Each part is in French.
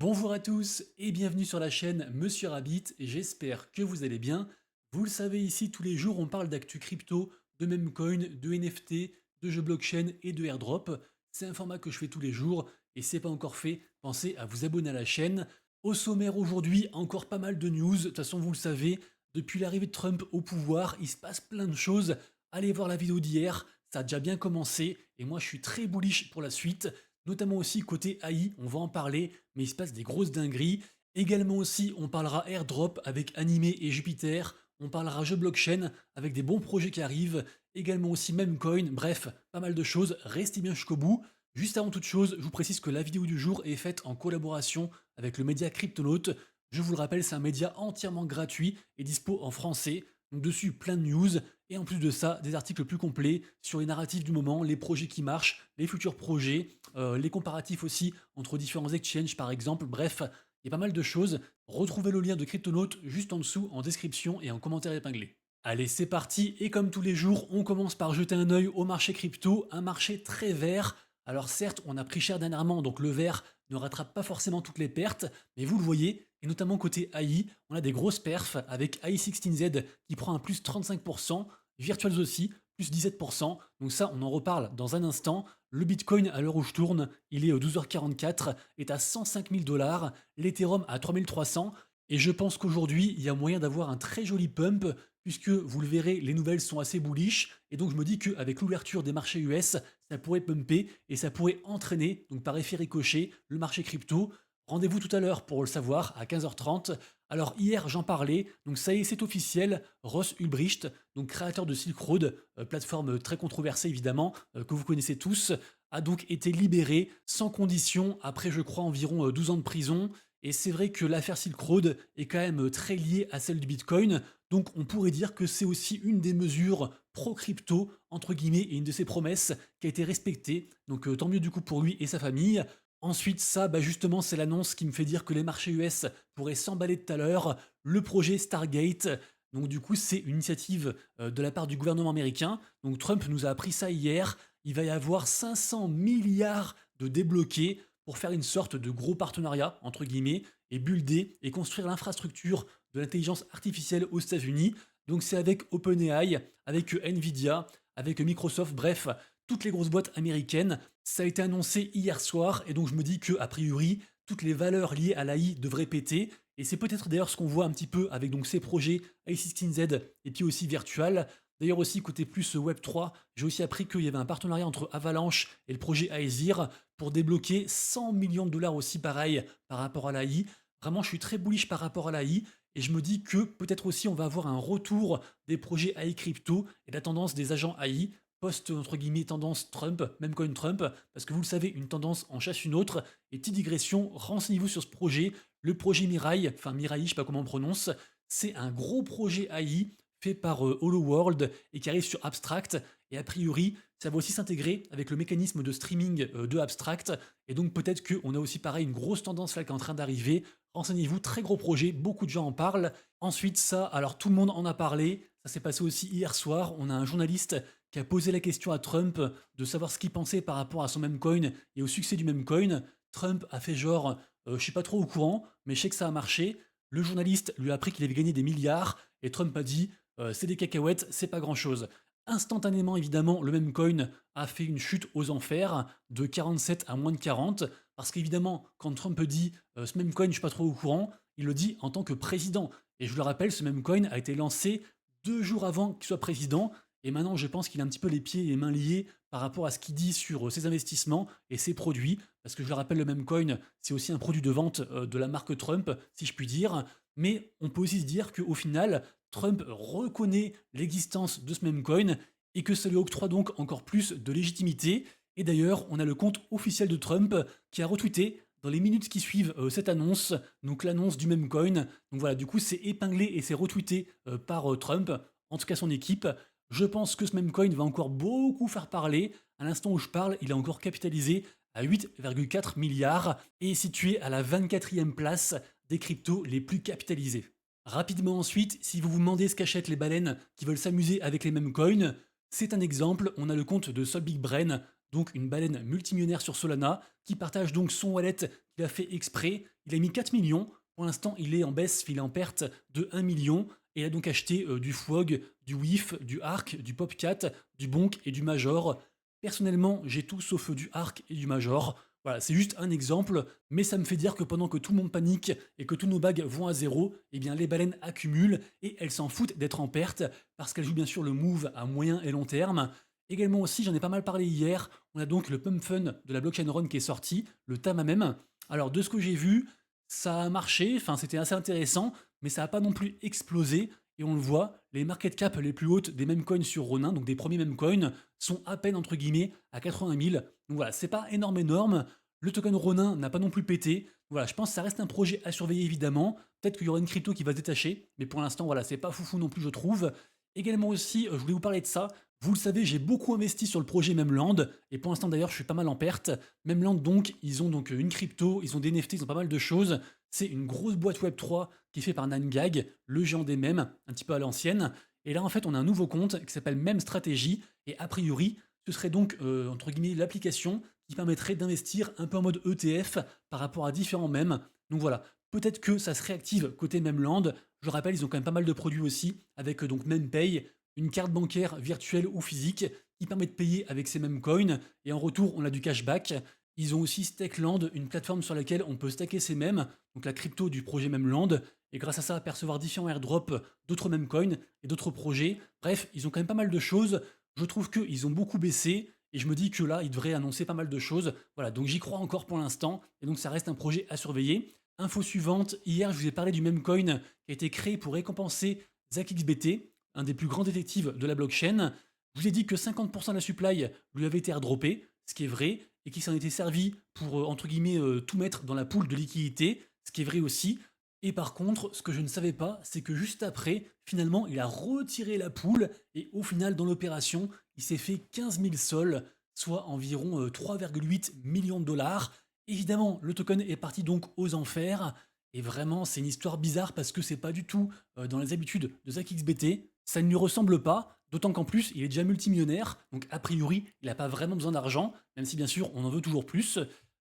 Bonjour à tous et bienvenue sur la chaîne Monsieur Rabbit, j'espère que vous allez bien. Vous le savez, ici tous les jours on parle d'actu crypto, de memecoin, de NFT, de jeux blockchain et de airdrop. C'est un format que je fais tous les jours et si c'est pas encore fait, pensez à vous abonner à la chaîne. Au sommaire aujourd'hui, encore pas mal de news, de toute façon vous le savez, depuis l'arrivée de Trump au pouvoir, il se passe plein de choses. Allez voir la vidéo d'hier, ça a déjà bien commencé et moi je suis très bullish pour la suite. Notamment aussi côté AI, on va en parler, mais il se passe des grosses dingueries. Également aussi, on parlera airdrop avec Animé et Jupiter. On parlera jeu blockchain avec des bons projets qui arrivent. Également aussi Memecoin. Bref, pas mal de choses. Restez bien jusqu'au bout. Juste avant toute chose, je vous précise que la vidéo du jour est faite en collaboration avec le média Cryptonaut. Je vous le rappelle, c'est un média entièrement gratuit et dispo en français. Donc dessus, plein de news. Et en plus de ça, des articles plus complets sur les narratifs du moment, les projets qui marchent, les futurs projets, les comparatifs aussi entre différents exchanges par exemple. Bref, il y a pas mal de choses. Retrouvez le lien de Cryptonaut juste en dessous en description et en commentaire épinglé. Allez, c'est parti, et comme tous les jours, on commence par jeter un œil au marché crypto, un marché très vert. Alors certes, on a pris cher dernièrement, donc le vert ne rattrape pas forcément toutes les pertes, mais vous le voyez, et notamment côté AI, on a des grosses perfs avec AI16Z qui prend un plus 35%, Virtuals aussi, plus 17%, donc ça on en reparle dans un instant. Le Bitcoin à l'heure où je tourne, il est 12h44, est à 105 000 $, l'Ethereum à 3300, et je pense qu'aujourd'hui il y a moyen d'avoir un très joli pump, puisque vous le verrez, les nouvelles sont assez bullish, et donc je me dis qu'avec l'ouverture des marchés US, ça pourrait pumper, et ça pourrait entraîner, donc par effet ricochet, le marché crypto. Rendez-vous tout à l'heure pour le savoir, à 15h30. Alors hier j'en parlais, donc ça y est, c'est officiel, Ross Ulbricht, donc créateur de Silk Road, plateforme très controversée évidemment, que vous connaissez tous, a donc été libéré sans condition après je crois environ 12 ans de prison. Et c'est vrai que l'affaire Silk Road est quand même très liée à celle du Bitcoin, donc on pourrait dire que c'est aussi une des mesures pro-crypto, entre guillemets, et une de ses promesses qui a été respectée, donc tant mieux du coup pour lui et sa famille. Ensuite, ça, bah justement, c'est l'annonce qui me fait dire que les marchés US pourraient s'emballer tout à l'heure. Le projet Stargate. Donc du coup, c'est une initiative de la part du gouvernement américain. Donc Trump nous a appris ça hier. Il va y avoir 500 milliards de débloqués pour faire une sorte de gros partenariat, entre guillemets, et builder et construire l'infrastructure de l'intelligence artificielle aux États-Unis. Donc c'est avec OpenAI, avec Nvidia, avec Microsoft, bref, toutes les grosses boîtes américaines. Ça a été annoncé hier soir et donc je me dis que a priori toutes les valeurs liées à l'AI devraient péter et c'est peut-être d'ailleurs ce qu'on voit un petit peu avec donc ces projets A16Z et puis aussi Virtual. D'ailleurs aussi côté plus Web3, j'ai aussi appris qu'il y avait un partenariat entre Avalanche et le projet Aesir pour débloquer 100 millions de dollars aussi pareil par rapport à l'AI. Vraiment je suis très bullish par rapport à l'AI et je me dis que peut-être aussi on va avoir un retour des projets AI crypto et la tendance des agents AI post entre guillemets tendance Trump, même coin Trump, parce que vous le savez, une tendance en chasse une autre. Et petite digression, renseignez-vous sur ce projet, le projet Mirai, enfin Mirai, je sais pas comment on prononce, c'est un gros projet AI fait par Hollow World et qui arrive sur Abstract. Et a priori, ça va aussi s'intégrer avec le mécanisme de streaming de Abstract. Et donc peut-être qu'on a aussi pareil une grosse tendance là qui est en train d'arriver. Renseignez-vous, très gros projet, beaucoup de gens en parlent. Ensuite, ça, alors tout le monde en a parlé. Ça s'est passé aussi hier soir. On a un journaliste qui a posé la question à Trump de savoir ce qu'il pensait par rapport à son memecoin et au succès du memecoin. Trump a fait genre, je suis pas trop au courant, mais je sais que ça a marché. Le journaliste lui a appris qu'il avait gagné des milliards et Trump a dit, c'est des cacahuètes, c'est pas grand chose. Instantanément, évidemment, le memecoin a fait une chute aux enfers de 47 à moins de 40, parce qu'évidemment, quand Trump dit ce memecoin, je suis pas trop au courant, il le dit en tant que président. Et je vous le rappelle, ce memecoin a été lancé 2 jours avant qu'il soit président, et maintenant, je pense qu'il a un petit peu les pieds et les mains liés par rapport à ce qu'il dit sur ses investissements et ses produits. Parce que je le rappelle, le memecoin, c'est aussi un produit de vente de la marque Trump, si je puis dire. Mais on peut aussi se dire qu'au final, Trump reconnaît l'existence de ce memecoin et que ça lui octroie donc encore plus de légitimité. Et d'ailleurs, on a le compte officiel de Trump qui a retweeté dans les minutes qui suivent cette annonce, donc l'annonce du memecoin. Donc voilà, du coup, c'est épinglé et c'est retweeté par Trump, en tout cas son équipe. Je pense que ce même coin va encore beaucoup faire parler. À l'instant où je parle, il est encore capitalisé à 8,4 milliards et est situé à la 24e place des cryptos les plus capitalisés. Rapidement ensuite, si vous vous demandez ce qu'achètent les baleines qui veulent s'amuser avec les mêmes coins, c'est un exemple, on a le compte de Sol Big Brain, donc une baleine multimillionnaire sur Solana, qui partage donc son wallet qu'il a fait exprès. Il a mis 4 millions. Pour l'instant, il est en baisse, il est en perte de 1 million. Et il a donc acheté du FWOG, du WIF, du ARC, du POP4, du BONK et du Major. Personnellement, j'ai tout sauf du ARC et du Major. Voilà, c'est juste un exemple, mais ça me fait dire que pendant que tout le monde panique et que tous nos bags vont à zéro, eh bien les baleines accumulent et elles s'en foutent d'être en perte parce qu'elles jouent bien sûr le move à moyen et long terme. Également aussi, j'en ai pas mal parlé hier, on a donc le Pump Fun de la blockchain Run qui est sorti, le TAMA même. Alors de ce que j'ai vu, ça a marché, enfin c'était assez intéressant, mais ça n'a pas non plus explosé. Et on le voit, les market cap les plus hautes des meme coins sur Ronin, donc des premiers meme coins, sont à peine entre guillemets à 80 000. Donc voilà, c'est pas énorme. Le token Ronin n'a pas non plus pété. Voilà, je pense que ça reste un projet à surveiller évidemment. Peut-être qu'il y aura une crypto qui va se détacher, mais pour l'instant, voilà, c'est pas foufou non plus, je trouve. Également aussi, je voulais vous parler de ça. Vous le savez, j'ai beaucoup investi sur le projet Memland, et pour l'instant d'ailleurs, je suis pas mal en perte. Memland donc, ils ont donc une crypto, ils ont des NFT, ils ont pas mal de choses. C'est une grosse boîte Web3 qui est faite par NineGag, le géant des mèmes, un petit peu à l'ancienne. Et là, en fait, on a un nouveau compte qui s'appelle Meme Strategy, et a priori, ce serait donc, entre guillemets, l'application qui permettrait d'investir un peu en mode ETF par rapport à différents mèmes. Donc voilà, peut-être que ça se réactive côté Memland. Je rappelle, ils ont quand même pas mal de produits aussi, avec donc MemPay, une carte bancaire virtuelle ou physique qui permet de payer avec ces mêmes coins, et en retour, on a du cashback. Ils ont aussi Stakeland, une plateforme sur laquelle on peut stacker ces mèmes, donc la crypto du projet Memland, et grâce à ça, percevoir différents airdrops d'autres meme coins et d'autres projets. Bref, ils ont quand même pas mal de choses. Je trouve qu'ils ont beaucoup baissé, et je me dis que là, ils devraient annoncer pas mal de choses. Voilà, donc j'y crois encore pour l'instant, et donc ça reste un projet à surveiller. Info suivante, hier je vous ai parlé du meme coin qui a été créé pour récompenser ZachXBT, un des plus grands détectives de la blockchain. Je vous ai dit que 50% de la supply lui avait été airdroppée, ce qui est vrai, et qu'il s'en était servi pour, entre guillemets, tout mettre dans la pool de liquidité, ce qui est vrai aussi. Et par contre, ce que je ne savais pas, c'est que juste après, finalement, il a retiré la poule, et au final, dans l'opération, il s'est fait 15 000 sols, soit environ 3,8 millions de dollars. Évidemment, le token est parti donc aux enfers, et vraiment, c'est une histoire bizarre parce que c'est pas du tout dans les habitudes de ZachXBT. Ça ne lui ressemble pas, d'autant qu'en plus, il est déjà multimillionnaire, donc a priori, il n'a pas vraiment besoin d'argent, même si bien sûr, on en veut toujours plus.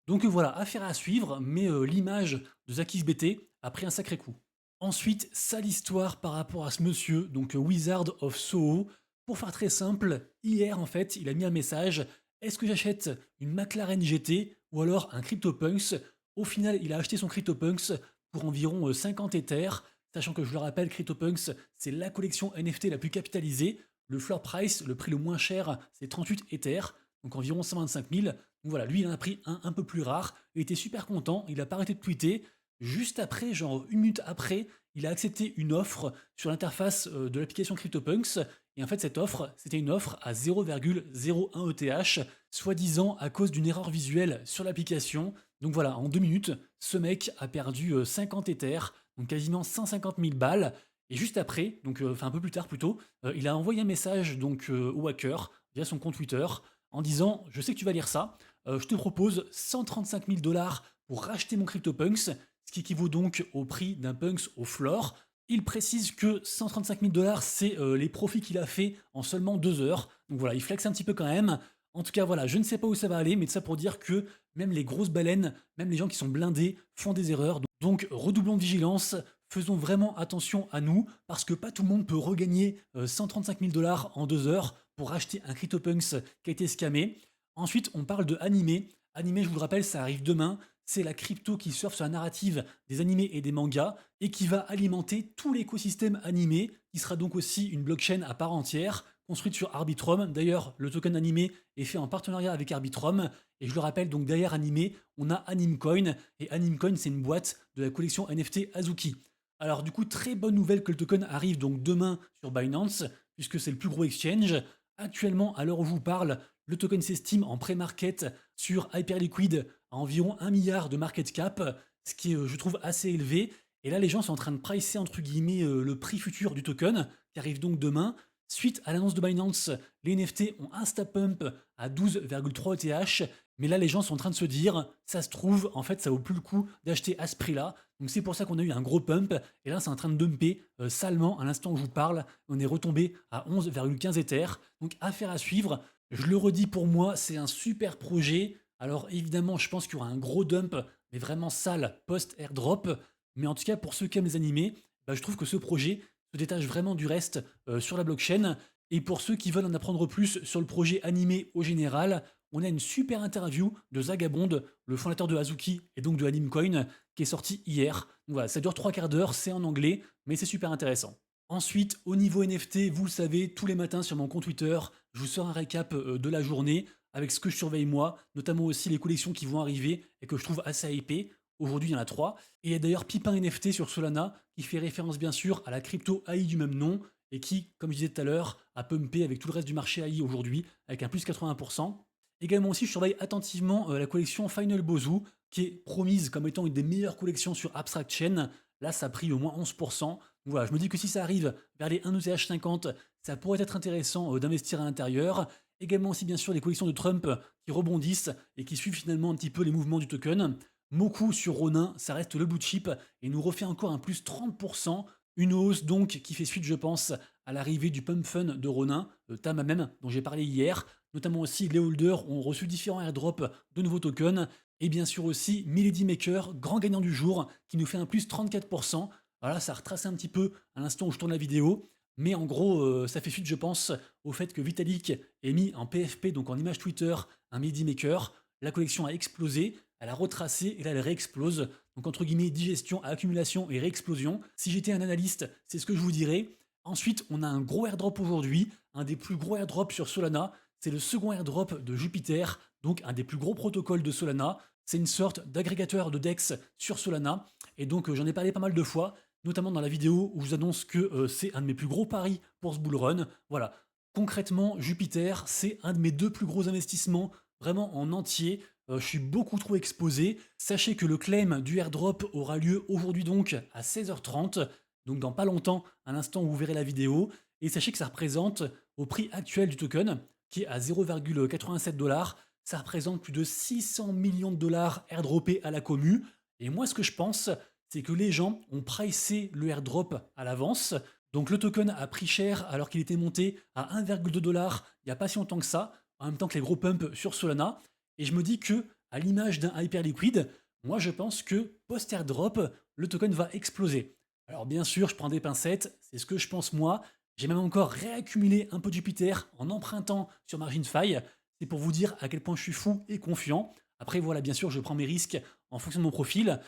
Donc voilà, affaire à suivre, mais l'image de ZachXBT a pris un sacré coup. Ensuite, sale histoire par rapport à ce monsieur, donc Wizard of Soho. Pour faire très simple, hier en fait, il a mis un message: est-ce que j'achète une McLaren GT ou alors un CryptoPunks? Au final, il a acheté son CryptoPunks pour environ 50 Ethers, sachant que je le rappelle, CryptoPunks, c'est la collection NFT la plus capitalisée. Le floor price, le prix le moins cher, c'est 38 Ethers, donc environ 125 000. Donc voilà, lui, il en a pris un peu plus rare. Il était super content, il a pas arrêté de tweeter. Juste après, genre une minute après, il a accepté une offre sur l'interface de l'application CryptoPunks. Et en fait, cette offre, c'était une offre à 0,01 ETH, soi-disant à cause d'une erreur visuelle sur l'application. Donc voilà, en 2 minutes, ce mec a perdu 50 Ethers, donc quasiment 150 000 balles. Et juste après, donc enfin un peu plus tard plutôt, il a envoyé un message donc au hacker via son compte Twitter en disant: je sais que tu vas lire ça, je te propose 135 000 dollars pour racheter mon CryptoPunks, ce qui équivaut donc au prix d'un Punks au floor. Il précise que 135 000 dollars, c'est les profits qu'il a fait en seulement 2 heures. Donc voilà, il flexe un petit peu quand même. En tout cas, voilà, je ne sais pas où ça va aller, mais ça pour dire que même les grosses baleines, même les gens qui sont blindés, font des erreurs. Donc redoublons de vigilance, faisons vraiment attention à nous, parce que pas tout le monde peut regagner 135 000 dollars en 2 heures pour racheter un CryptoPunks qui a été scammé. Ensuite, on parle de animé. Animé, je vous le rappelle, ça arrive demain. C'est la crypto qui surfe sur la narrative des animés et des mangas et qui va alimenter tout l'écosystème animé, qui sera donc aussi une blockchain à part entière, construite sur Arbitrum. D'ailleurs, le token animé est fait en partenariat avec Arbitrum. Et je le rappelle, donc derrière Animé, on a Animecoin. Et Animecoin, c'est une boîte de la collection NFT Azuki. Alors du coup, très bonne nouvelle que le token arrive donc demain sur Binance, puisque c'est le plus gros exchange. Actuellement, à l'heure où je vous parle, le token s'estime en pré-market sur Hyperliquid à environ 1 milliard de market cap, ce qui est, je trouve, assez élevé. Et là, les gens sont en train de pricer, entre guillemets, le prix futur du token, qui arrive donc demain. Suite à l'annonce de Binance, les NFT ont instapump à 12,3 ETH, mais là, les gens sont en train de se dire, ça se trouve, en fait, ça vaut plus le coup d'acheter à ce prix-là. Donc c'est pour ça qu'on a eu un gros pump, et là, c'est en train de dumper salement à l'instant où je vous parle. On est retombé à 11,15 Ether, donc affaire à suivre. Je le redis, pour moi, c'est un super projet. Alors évidemment, je pense qu'il y aura un gros dump, mais vraiment sale, post-airdrop. Mais en tout cas, pour ceux qui aiment les animés, bah, je trouve que ce projet se détache vraiment du reste sur la blockchain. Et pour ceux qui veulent en apprendre plus sur le projet animé au général, on a une super interview de Zagabond, le fondateur de Azuki et donc de Animecoin, qui est sortie hier. Donc voilà, ça dure 3 quarts d'heure, c'est en anglais, mais c'est super intéressant. Ensuite, au niveau NFT, vous le savez, tous les matins sur mon compte Twitter, je vous sors un récap de la journée avec ce que je surveille moi, notamment aussi les collections qui vont arriver et que je trouve assez hypées. Aujourd'hui, il y en a 3. Et il y a d'ailleurs Pipin NFT sur Solana qui fait référence bien sûr à la crypto AI du même nom et qui, comme je disais tout à l'heure, a pumpé avec tout le reste du marché AI aujourd'hui avec un plus 80%. Également aussi, je surveille attentivement la collection Final Bozu qui est promise comme étant une des meilleures collections sur Abstract Chain. Là, ça a pris au moins 11%. Donc voilà, je me dis que si ça arrive vers les 1 ETH 50, ça pourrait être intéressant d'investir à l'intérieur. Également aussi bien sûr les collections de Trump qui rebondissent et qui suivent finalement un petit peu les mouvements du token. Moku sur Ronin, ça reste le blue chip et nous refait encore un plus 30%. Une hausse donc qui fait suite, je pense, à l'arrivée du pump fun de Ronin, Tamamem, dont j'ai parlé hier. Notamment aussi les holders ont reçu différents airdrops de nouveaux tokens. Et bien sûr aussi Milady Maker, grand gagnant du jour, qui nous fait un plus 34%. Voilà, ça a retracé un petit peu à l'instant où je tourne la vidéo. Mais en gros, ça fait suite, je pense, au fait que Vitalik ait mis en PFP, donc en image Twitter, un Milady Maker. La collection a explosé, elle a retracé et là elle réexplose. Donc entre guillemets, digestion, accumulation et réexplosion. Si j'étais un analyste, c'est ce que je vous dirais. Ensuite, on a un gros airdrop aujourd'hui, un des plus gros airdrops sur Solana. C'est le second airdrop de Jupiter, donc un des plus gros protocoles de Solana. C'est une sorte d'agrégateur de DEX sur Solana. Et donc j'en ai parlé pas mal de fois, notamment dans la vidéo où je vous annonce que c'est un de mes plus gros paris pour ce bull run. Voilà. Concrètement, Jupiter, c'est un de mes 2 plus gros investissements, vraiment en entier. Je suis beaucoup trop exposé. Sachez que le claim du airdrop aura lieu aujourd'hui donc à 16h30, donc dans pas longtemps, à l'instant où vous verrez la vidéo. Et sachez que ça représente, au prix actuel du token, qui est à 0,87 $, ça représente plus de 600 millions de dollars airdroppés à la commu. Et moi, ce que je pense, c'est que les gens ont pricé le airdrop à l'avance. Donc le token a pris cher alors qu'il était monté à 1,2 $ il n'y a pas si longtemps que ça, en même temps que les gros pumps sur Solana. Et je me dis que, à l'image d'un Hyperliquid, moi je pense que post-airdrop, le token va exploser. Alors bien sûr, je prends des pincettes, c'est ce que je pense moi. J'ai même encore réaccumulé un peu de Jupiter en empruntant sur MarginFi. C'est pour vous dire à quel point je suis fou et confiant. Après voilà, bien sûr, je prends mes risques en fonction de mon profil.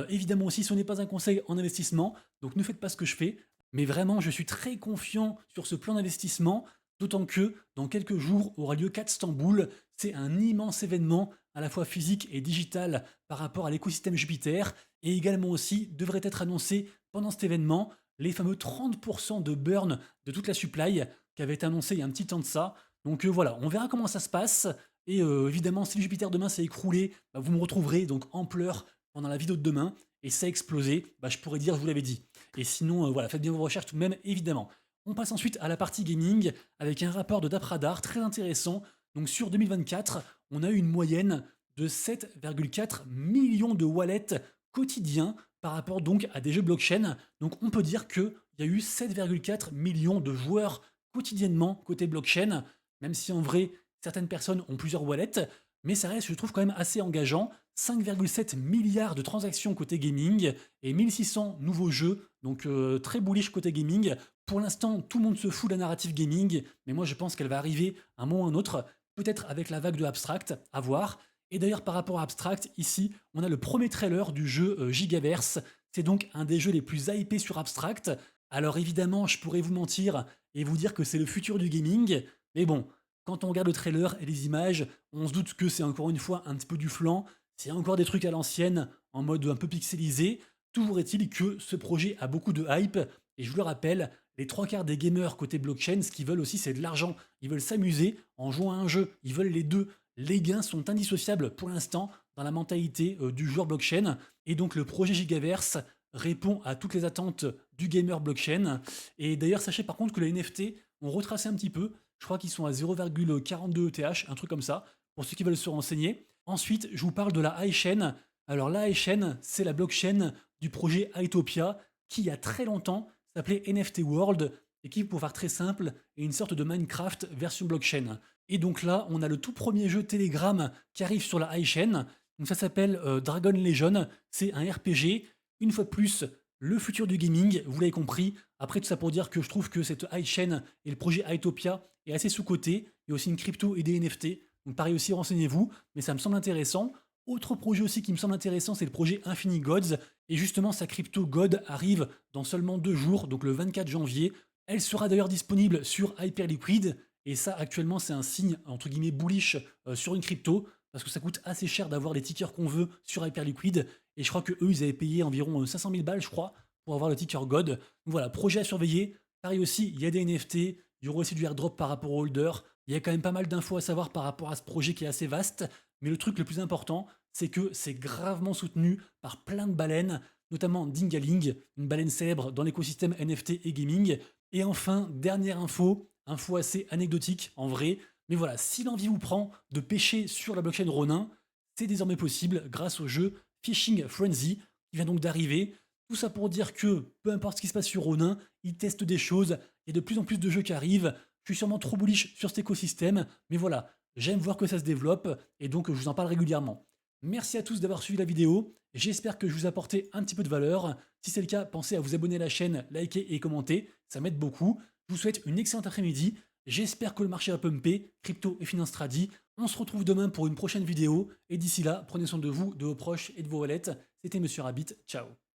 Évidemment aussi, ce n'est pas un conseil en investissement, donc ne faites pas ce que je fais. Mais vraiment, je suis très confiant sur ce plan d'investissement, d'autant que dans quelques jours aura lieu Istanbul. C'est un immense événement, à la fois physique et digital, par rapport à l'écosystème Jupiter. Et également aussi devrait être annoncé pendant cet événement les fameux 30% de burn de toute la supply qui avait été annoncé il y a un petit temps de ça. Donc voilà, on verra comment ça se passe. Et évidemment, si le Jupiter demain s'est écroulé, bah, vous me retrouverez donc en pleurs pendant la vidéo de demain. Et ça a explosé, bah, je pourrais dire, je vous l'avais dit. Et sinon, voilà, faites bien vos recherches tout de même, évidemment. On passe ensuite à la partie gaming avec un rapport de DappRadar très intéressant. Donc sur 2024, on a eu une moyenne de 7,4 millions de wallets quotidiens par rapport donc à des jeux blockchain. Donc on peut dire qu'il y a eu 7,4 millions de joueurs quotidiennement côté blockchain, même si en vrai certaines personnes ont plusieurs wallets, mais ça reste, je trouve, quand même assez engageant. 5,7 milliards de transactions côté gaming et 1600 nouveaux jeux, donc très bullish côté gaming. Pour l'instant, tout le monde se fout de la narrative gaming, mais moi je pense qu'elle va arriver un moment ou un autre, peut-être avec la vague de Abstract, à voir. Et d'ailleurs, par rapport à Abstract, ici, on a le premier trailer du jeu Gigaverse. C'est donc un des jeux les plus hypés sur Abstract. Alors évidemment, je pourrais vous mentir et vous dire que c'est le futur du gaming, mais bon, quand on regarde le trailer et les images, on se doute que c'est encore une fois un petit peu du flan, c'est encore des trucs à l'ancienne, en mode un peu pixelisé. Toujours est-il que ce projet a beaucoup de hype, et je vous le rappelle, les 3 quarts des gamers côté blockchain, ce qu'ils veulent aussi, c'est de l'argent. Ils veulent s'amuser en jouant à un jeu, ils veulent les deux. Les gains sont indissociables pour l'instant dans la mentalité du joueur blockchain, et donc le projet Gigaverse répond à toutes les attentes du gamer blockchain. Et d'ailleurs, sachez par contre que les NFT ont retracé un petit peu. Je crois qu'ils sont à 0,42 ETH, un truc comme ça, pour ceux qui veulent se renseigner. Ensuite, je vous parle de la iChain. Alors la iChain, c'est la blockchain du projet Itopia, qui il y a très longtemps s'appelait NFT World. et qui, pour faire très simple, est une sorte de Minecraft version blockchain. Et donc là, on a le tout premier jeu Telegram qui arrive sur la iChain. Donc ça s'appelle Dragon Legion, c'est un RPG. Une fois de plus, le futur du gaming, vous l'avez compris. Après tout ça pour dire que je trouve que cette iChain et le projet Itopia est assez sous-coté. Il y a aussi une crypto et des NFT. Donc pareil aussi, renseignez-vous, mais ça me semble intéressant. Autre projet aussi qui me semble intéressant, c'est le projet Infini Gods. Et justement, sa crypto God arrive dans seulement 2 jours, donc le 24 janvier. Elle sera d'ailleurs disponible sur Hyperliquid. Et ça, actuellement, c'est un signe, entre guillemets, bullish sur une crypto, parce que ça coûte assez cher d'avoir les tickers qu'on veut sur Hyperliquid. Et je crois que eux, ils avaient payé environ 500 000 balles, je crois, pour avoir le ticker God. Donc voilà, projet à surveiller. Pareil aussi, il y a des NFT, il y aura aussi du airdrop par rapport au holder. Il y a quand même pas mal d'infos à savoir par rapport à ce projet qui est assez vaste. Mais le truc le plus important, c'est que c'est gravement soutenu par plein de baleines, notamment Dingaling, une baleine célèbre dans l'écosystème NFT et gaming. Et enfin, dernière info assez anecdotique en vrai, mais voilà, si l'envie vous prend de pêcher sur la blockchain Ronin, c'est désormais possible grâce au jeu Fishing Frenzy qui vient donc d'arriver. Tout ça pour dire que peu importe ce qui se passe sur Ronin, ils testent des choses, il y a de plus en plus de jeux qui arrivent. Je suis sûrement trop bullish sur cet écosystème, mais voilà, j'aime voir que ça se développe et donc je vous en parle régulièrement. Merci à tous d'avoir suivi la vidéo, j'espère que je vous ai apporté un petit peu de valeur. Si c'est le cas, pensez à vous abonner à la chaîne, liker et commenter, ça m'aide beaucoup. Je vous souhaite une excellente après-midi, j'espère que le marché va pumper, crypto et finance tradi. On se retrouve demain pour une prochaine vidéo, et d'ici là, prenez soin de vous, de vos proches et de vos wallets. C'était Monsieur Rabbit, ciao.